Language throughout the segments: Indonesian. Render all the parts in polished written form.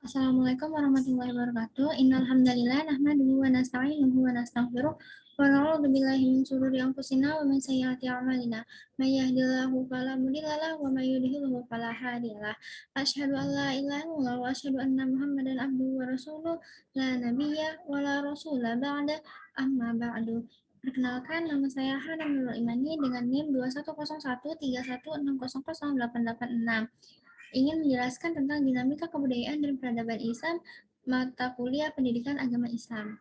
Assalamualaikum warahmatullahi wabarakatuh. Innal hamdalillah nahmaduhu wa nasta'inuhu wa nastaghfiruh wa na'udzu billahi min shururi anfusina wa min sayyiati a'malina. May yahdihillahu fala mudilla lahu wa may yudhlilhu fala hadiyalah. Asyhadu an la ilaha illallah wa asyhadu anna Muhammadan abduhu wa rasuluh la nabiyya wa la rasula ba'da amma ba'du. Perkenalkan, nama saya Hana Nurul Imani dengan NIM 210131600886. Ingin menjelaskan tentang dinamika kebudayaan dan peradaban Islam, mata kuliah pendidikan agama Islam.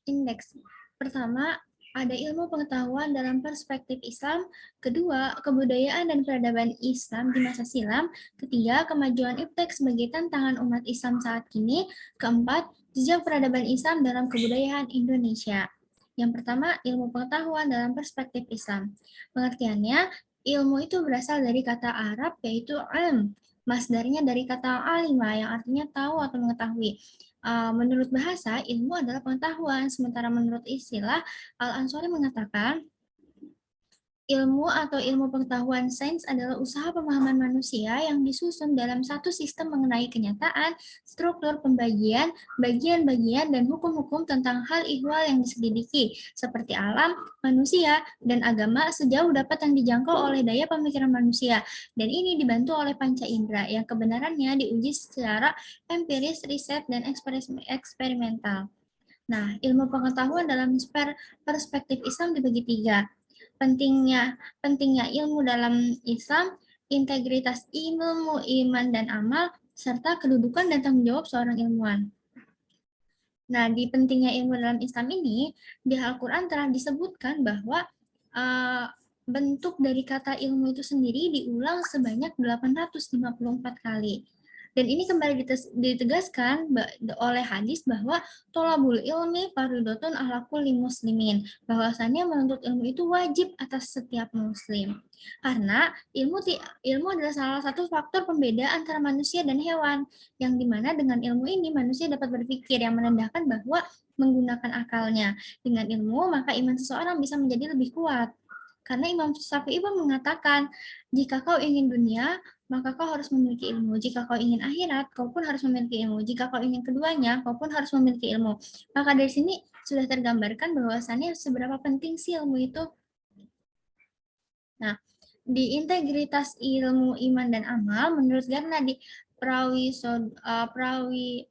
Indeks. Pertama, ada ilmu pengetahuan dalam perspektif Islam. Kedua, kebudayaan dan peradaban Islam di masa silam. Ketiga, kemajuan iptek sebagai tantangan umat Islam saat kini. Keempat, jejak peradaban Islam dalam kebudayaan Indonesia. Yang pertama, ilmu pengetahuan dalam perspektif Islam. Pengertiannya, ilmu itu berasal dari kata Arab yaitu ilm. Masdarnya dari kata alima yang artinya tahu atau mengetahui. Menurut bahasa, ilmu adalah pengetahuan, sementara menurut istilah, Al-Ansori mengatakan, ilmu atau ilmu pengetahuan sains adalah usaha pemahaman manusia yang disusun dalam satu sistem mengenai kenyataan, struktur pembagian, bagian-bagian, dan hukum-hukum tentang hal ihwal yang diselidiki, seperti alam, manusia, dan agama sejauh dapat yang dijangkau oleh daya pemikiran manusia. Dan ini dibantu oleh panca indera yang kebenarannya diuji secara empiris, riset, dan eksperimental. Nah, ilmu pengetahuan dalam perspektif Islam dibagi tiga. Pentingnya ilmu dalam Islam, integritas ilmu, iman, dan amal, serta kedudukan dan tanggung jawab seorang ilmuwan. Nah, di pentingnya ilmu dalam Islam ini, di Al-Quran telah disebutkan bahwa bentuk dari kata ilmu itu sendiri diulang sebanyak 854 kali. Dan ini kembali ditegaskan oleh hadis bahwa tolabul ilmi fardhotun ala kulli muslimin, bahwasannya menuntut ilmu itu wajib atas setiap muslim. Karena ilmu adalah salah satu faktor pembeda antara manusia dan hewan, yang dimana dengan ilmu ini manusia dapat berpikir yang menandakan bahwa menggunakan akalnya. Dengan ilmu, maka iman seseorang bisa menjadi lebih kuat. Karena Imam Syafi'i pun mengatakan, jika kau ingin dunia, maka kau harus memiliki ilmu. Jika kau ingin akhirat, kau pun harus memiliki ilmu. Jika kau ingin keduanya, kau pun harus memiliki ilmu. Maka dari sini sudah tergambarkan bahwasannya seberapa penting sih ilmu itu. Nah, di integritas ilmu, iman, dan amal, menurut Garnadi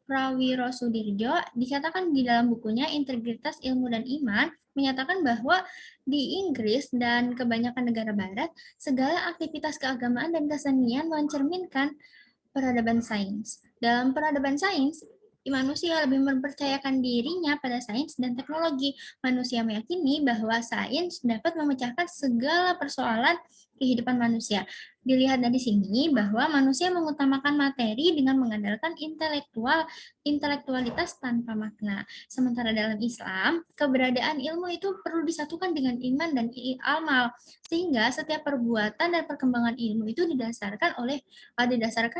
Prawiro Sudirjo, dikatakan di dalam bukunya Integritas Ilmu dan Iman, menyatakan bahwa di Inggris dan kebanyakan negara barat, segala aktivitas keagamaan dan kesenian mencerminkan peradaban sains. Dalam peradaban sains, manusia lebih mempercayakan dirinya pada sains dan teknologi. Manusia meyakini bahwa sains dapat memecahkan segala persoalan kehidupan manusia. Dilihat dari sini bahwa manusia mengutamakan materi dengan mengandalkan intelektualitas tanpa makna. Sementara dalam Islam, keberadaan ilmu itu perlu disatukan dengan iman dan amal, sehingga setiap perbuatan dan perkembangan ilmu itu didasarkan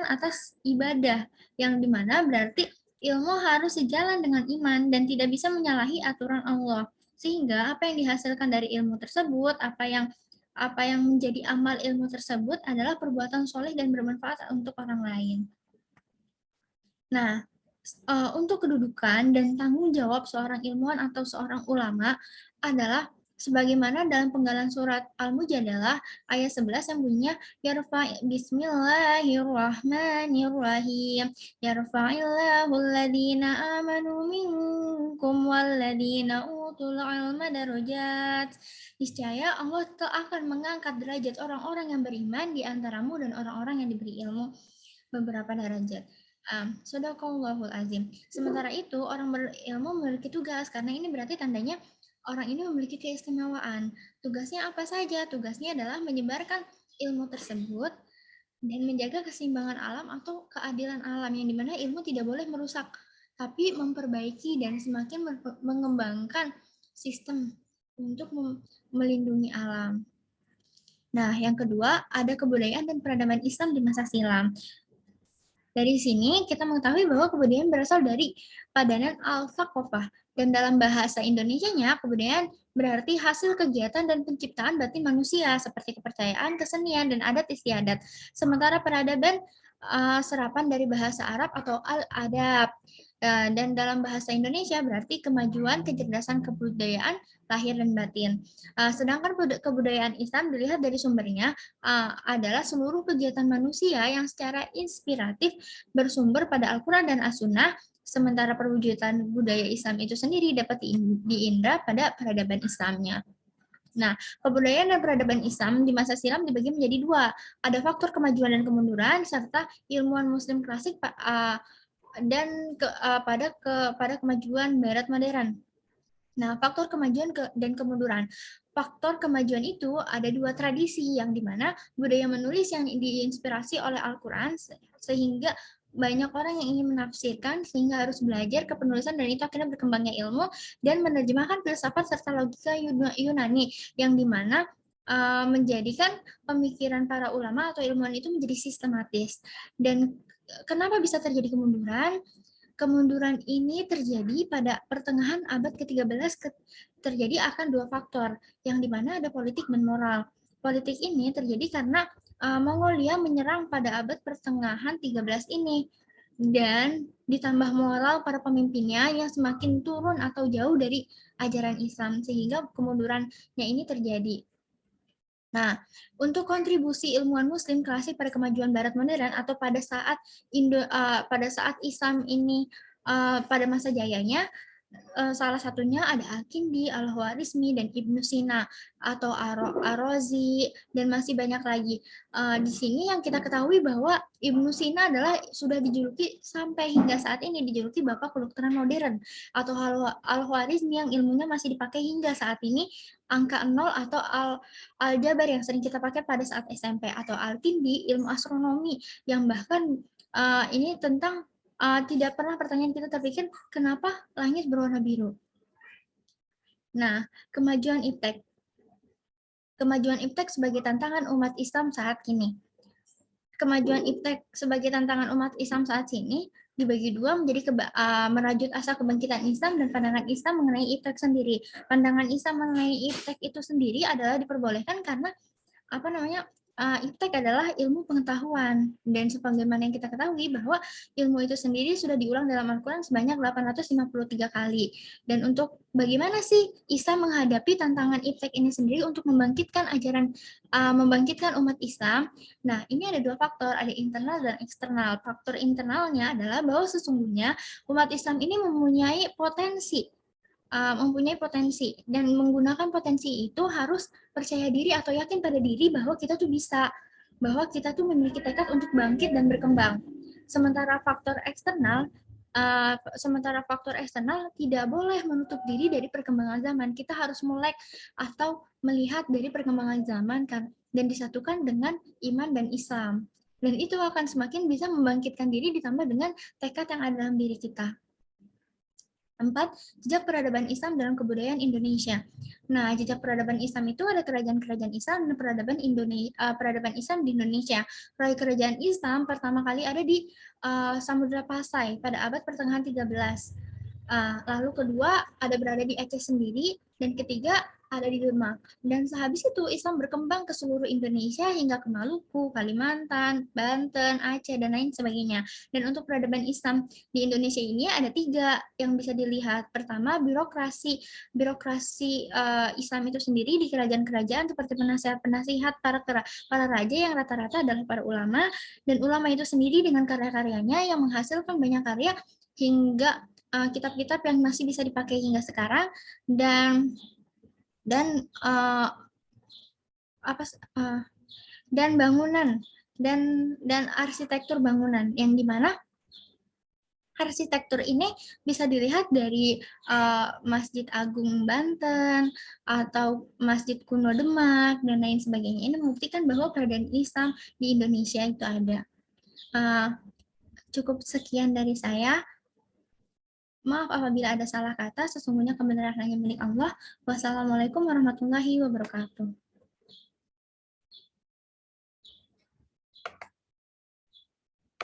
atas ibadah, yang dimana berarti ilmu harus sejalan dengan iman dan tidak bisa menyalahi aturan Allah. Sehingga apa yang dihasilkan dari ilmu tersebut, apa yang menjadi amal ilmu tersebut adalah perbuatan soleh dan bermanfaat untuk orang lain. Nah, untuk kedudukan dan tanggung jawab seorang ilmuwan atau seorang ulama adalah sebagaimana dalam penggalan surat Al-Mujadalah ayat 11 yang bunyinya Bismillahirrahmanirrahim yarfa'illahu alladhina amanu minkum walladhina utul ilma darajat. Niscaya Allah akan mengangkat derajat orang-orang yang beriman di antaramu dan orang-orang yang diberi ilmu beberapa derajat. Sadaqallahul azim. Sementara itu, orang berilmu memiliki tugas, karena ini berarti tandanya orang ini memiliki keistimewaan. Tugasnya apa saja? Tugasnya adalah menyebarkan ilmu tersebut dan menjaga keseimbangan alam atau keadilan alam, yang dimana ilmu tidak boleh merusak, tapi memperbaiki dan semakin mengembangkan sistem untuk melindungi alam. Nah, yang kedua, ada kebudayaan dan peradaban Islam di masa silam. Dari sini kita mengetahui bahwa kebudayaan berasal dari padanan al-thaqafah, Dan dalam bahasa Indonesianya, kebudayaan berarti hasil kegiatan dan penciptaan batin manusia seperti kepercayaan, kesenian, dan adat istiadat. Sementara peradaban serapan dari bahasa Arab atau al-adab. Dan dalam bahasa Indonesia berarti kemajuan, kecerdasan kebudayaan, lahir dan batin. Sedangkan kebudayaan Islam dilihat dari sumbernya adalah seluruh kegiatan manusia yang secara inspiratif bersumber pada Al-Quran dan As-Sunnah. Sementara perwujudan budaya Islam itu sendiri dapat diindra pada peradaban Islamnya. Nah, kebudayaan dan peradaban Islam di masa silam dibagi menjadi dua. Ada faktor kemajuan dan kemunduran, serta ilmuwan Muslim klasik dan pada kemajuan Barat modern. Nah, faktor kemajuan dan kemunduran. Faktor kemajuan itu ada dua tradisi, yang dimana budaya menulis yang diinspirasi oleh Al-Quran, sehingga banyak orang yang ingin menafsirkan sehingga harus belajar kepenulisan, dan itu akhirnya berkembangnya ilmu dan menerjemahkan filsafat serta logika Yunani, yang dimana menjadikan pemikiran para ulama atau ilmuwan itu menjadi sistematis. Dan kenapa bisa terjadi kemunduran? Kemunduran ini terjadi pada pertengahan abad ke-13, terjadi akan dua faktor, yang dimana ada politik dan moral. Politik ini terjadi karena Mongolia menyerang pada abad pertengahan 13 ini, dan ditambah moral para pemimpinnya yang semakin turun atau jauh dari ajaran Islam, sehingga kemundurannya ini terjadi. Nah, untuk kontribusi ilmuwan Muslim klasik pada kemajuan Barat modern atau pada saat Islam ini pada masa jayanya, salah satunya ada Al-Kindi, Al-Khwarizmi, dan Ibnu Sina atau Ar-Razi, dan masih banyak lagi. Di sini yang kita ketahui bahwa Ibnu Sina adalah sudah dijuluki sampai hingga saat ini dijuluki Bapak Kedokteran Modern, atau Al-Khwarizmi yang ilmunya masih dipakai hingga saat ini, angka 0 atau Aljabar yang sering kita pakai pada saat SMP, atau Al-Kindi ilmu astronomi yang bahkan ini tentang tidak pernah pertanyaan kita terpikir kenapa langit berwarna biru. Nah, kemajuan iptek. Kemajuan iptek sebagai tantangan umat Islam saat kini. Kemajuan iptek sebagai tantangan umat Islam saat ini dibagi dua menjadi merajut asa kebangkitan Islam dan pandangan Islam mengenai iptek sendiri. Pandangan Islam mengenai iptek itu sendiri adalah diperbolehkan karena iptek adalah ilmu pengetahuan, dan sebagaimana yang kita ketahui bahwa ilmu itu sendiri sudah diulang dalam Al-Quran sebanyak 853 kali. Dan untuk bagaimana sih Islam menghadapi tantangan iptek ini sendiri untuk membangkitkan membangkitkan umat Islam? Nah, ini ada dua faktor, ada internal dan eksternal. Faktor internalnya adalah bahwa sesungguhnya umat Islam ini mempunyai potensi dan menggunakan potensi itu harus percaya diri atau yakin pada diri bahwa kita tuh bisa, bahwa kita tuh memiliki tekad untuk bangkit dan berkembang. Sementara faktor eksternal tidak boleh menutup diri dari perkembangan zaman. Kita harus melek atau melihat dari perkembangan zaman kan, dan disatukan dengan iman dan Islam. Dan itu akan semakin bisa membangkitkan diri ditambah dengan tekad yang ada dalam diri kita. 4. Jejak peradaban Islam dalam kebudayaan Indonesia. Nah, jejak peradaban Islam itu ada kerajaan-kerajaan Islam dan peradaban Islam di Indonesia. Kerajaan Islam pertama kali ada di Samudra Pasai pada abad pertengahan 13. Lalu kedua ada berada di Aceh sendiri, dan ketiga ada di Demak. Dan sehabis itu Islam berkembang ke seluruh Indonesia hingga ke Maluku, Kalimantan, Banten, Aceh, dan lain sebagainya. Dan untuk peradaban Islam di Indonesia ini ada 3 yang bisa dilihat. Pertama, birokrasi Islam itu sendiri di kerajaan-kerajaan seperti penasihat-penasihat para raja yang rata-rata adalah para ulama, dan ulama itu sendiri dengan karya-karyanya yang menghasilkan banyak karya hingga kitab-kitab yang masih bisa dipakai hingga sekarang, dan bangunan dan arsitektur bangunan, yang dimana arsitektur ini bisa dilihat dari Masjid Agung Banten atau Masjid Kuno Demak dan lain sebagainya. Ini membuktikan bahwa keadaan Islam di Indonesia itu ada. Cukup sekian dari saya. Maaf apabila ada salah kata, sesungguhnya kebenaran hanya milik Allah. Wassalamualaikum warahmatullahi wabarakatuh.